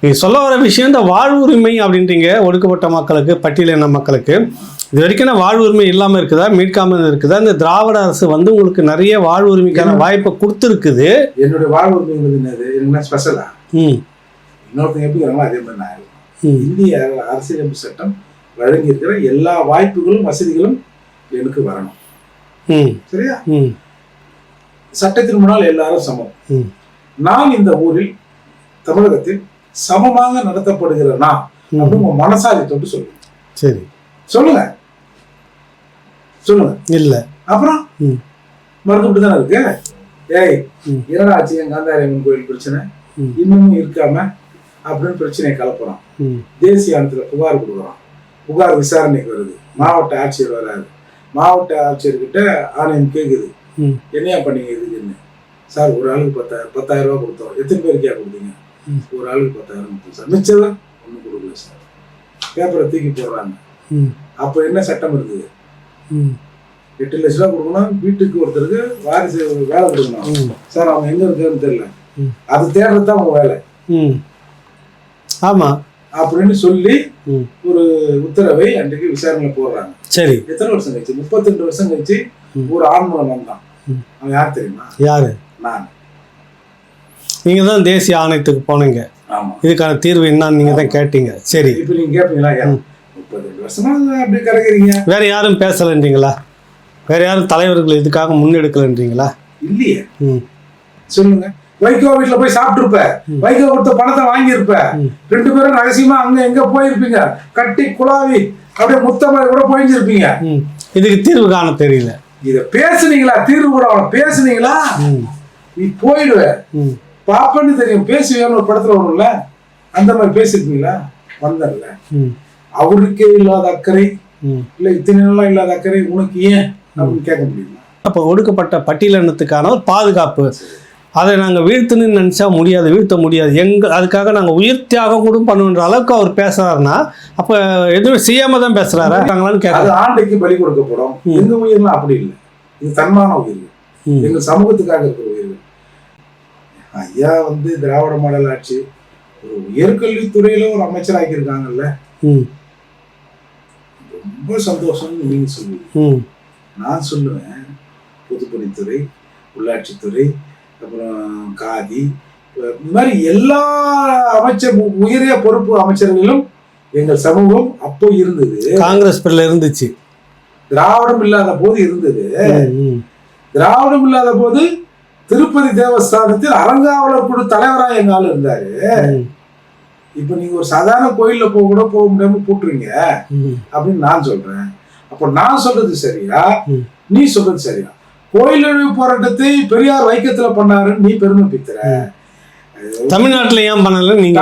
நீ சொல்ல வர விஷயம் இந்த வாழ்வுரிமை அப்படின்றீங்க. ஒடுக்கப்பட்ட மக்களுக்கு, பட்டியலின மக்களுக்கு இது வரைக்கும் வாழ்வுரிமை இல்லாமல் இருக்குதா, மீட்காமல் இருக்குதா? இந்த திராவிட அரசு வந்து உங்களுக்கு நிறைய வாழ்வுரிமைக்கான வாய்ப்பை கொடுத்துருக்குது. என்னுடைய வாழ்வுரிமைங்கிறது என்னது? என்ன ஸ்பெஷலா? இன்னொருத்தங்க எப்படி வராங்களோ அதே மாதிரி நான் இருக்கேன். இந்திய அரசியலமைப்பு சட்டம் வழங்கி இருக்கிற எல்லா வாய்ப்புகளும் வசதிகளும் எனக்கு வரணும். சரியா? சட்டத்தின் முன்னால் எல்லாரும் சமம். நான் இந்த ஊரில் தமிழகத்தில் சமமாக நடத்தப்படுகிறேனா அப்படின்னு மனசாதி தொட்டு சொல்லுங்க. சரி, சொல்லுங்க சொல்லுங்க. இல்ல அப்புறம் மறுக்கப்பட்டு தானே இருக்கு. ஏய், என்னடா ஆச்சு என் காந்தாரியம்மன் கோயில் பிரச்சனை இன்னமும் இருக்காம அப்படின்னு பிரச்சனையை கலப்புறான். தேசிய ஆணையத்துல புகார் கொடுக்குறான். புகார் விசாரணைக்கு வருது. மாவட்ட ஆட்சியர் வராது. மாவட்ட ஆட்சியர்கிட்ட ஆணையம் கேட்குது, என்னையா பண்ணீங்க இதுக்குன்னு. சார், ஒரு ஆளுக்கு 10,000 ரூபா கொடுத்தோம். எத்தனை பேருக்கா கொடுத்தீங்க? ஒரு ஆளுக்கு 10,000 கொடுத்தோம் சார். மிச்சம் ஒன்றும் கொடுக்கல சார். பேப்பரை தூக்கி போடுறாங்க. அப்போ என்ன சட்டம் இருக்குது? 8 லட்ச ரூபா கொடுக்கணும். வீட்டுக்கு ஒருத்தருக்கு வாரிசு வேலை கொடுக்கணும். சார், அவங்க எங்க இருக்காருன்னு தெரியல. அது தேடுறது தான் அவங்க வேலை. ஆமா அப்படின்னு சொல்லி ஒரு உத்தரவை அன்றைக்கு விசாரணை போடுறாங்க. சரி, எத்தனை வருஷம் கழிச்சு? 32 வருஷம் கழிச்சு ஒரு ஆண்மகன் வந்தான். அவன் யார் தெரியுமா? யாரு? நான். நீங்க தான் தேசிய ஆணையத்துக்கு போனீங்க. ஆமா, இதுக்கான தீர்வு என்னன்னு நீங்க தான் கேட்டீங்க. சரி, இப்ப நீங்க கேட்பீங்களா? 32 வருஷமா அப்படி கிடைக்கிறீங்க. வேற யாரும் பேசலன்றீங்களா? வேற யாரும் தலைவர்கள் இதுக்காக முன்னெடுக்கலன்றீங்களா? இல்லையே. சொல்லுங்க. வைகோ வீட்டுல போய் சாப்பிட்டு இருப்ப, வைகோ கொடுத்த பணத்தை வாங்கி இருப்ப, 2 பேரும் ரகசியமா அங்க எங்க போயிருப்பீங்க, கட்டி குழாவி அப்படியே முத்தமா கூட போயிருப்பீங்க. இதுக்கு தீர்வு காண தெரியல. இத பேசுனீங்களா? தீர்வு கூட பேசுனீங்களா? நீ போயிடுவ. பாப்பன்னு தெரியும். பேசுவேன்னு ஒரு படத்துல வரும்ல, அந்த மாதிரி பேசிருக்கீங்களா? வந்தல. அவருக்கே இல்லாத அக்கறை இல்ல, இத்தனை நாளா இல்லாத அக்கறை உனக்கு ஏன் அப்படின்னு கேட்க முடியுமா? அப்ப ஒடுக்கப்பட்ட பட்டியலினத்துக்கான ஒரு பாதுகாப்பு, அதை நாங்கள் வீழ்த்தணும்னு நினச்சா முடியாது, வீழ்த்த முடியாது. அதுக்காக நாங்கள் உயிர் தியாகம் கூட பண்ணுன்ற அளவுக்கு அவர் பேசுறாருன்னா, அப்போ எதுவும் செய்யாம தான் பேசுறாரா நாங்களான்னு கேட்க. ஆண்டைக்கு பலி கொடுக்கப்படும். எங்க உயிர்லாம் அப்படி இல்லை. இது தன்மான உயிர்கள், எங்க சமூகத்துக்காக இருக்கிற உயிர்கள். ஐயா வந்து திராவிட மாடல் ஆட்சி ஒரு உயர்கல்வித்துறையில ஒரு அமைச்சராக்கி இருக்காங்கல்ல, ரொம்ப சந்தோஷம்னு நீங்க சொல்லுவீங்க. நான் சொல்லுவேன், பொதுப்பணித்துறை, உள்ளாட்சித்துறை, அப்புறம் காதி, இந்த மாதிரி எல்லா அமைச்சர் உயரிய பொறுப்பு அமைச்சர்களும் எங்கள் சமூகம் அப்போ இருந்தது. காங்கிரஸ் பேர்ல இருந்துச்சு. திராவிடம் இல்லாத போது இருந்தது. திராவிடம் இல்லாத போது திருப்பதி தேவஸ்தானத்தில் அறங்காவலர் குழு தலைவராக எங்க ஆள் இருந்தாரு. இப்ப நீங்க ஒரு சாதாரண கோயில்ல போக முடியாம போட்டுறீங்க அப்படின்னு நான் சொல்றேன். அப்ப நான் சொல்றது சரியா, நீ சொல்றது சரியா? கோயில் இழிவு போராட்டத்தை பெரியார் வைக்கத்துல பண்ணாருன்னு நீ பெருமை பித்துற. தமிழ்நாட்டுல ஏன் பண்ணல? நீங்க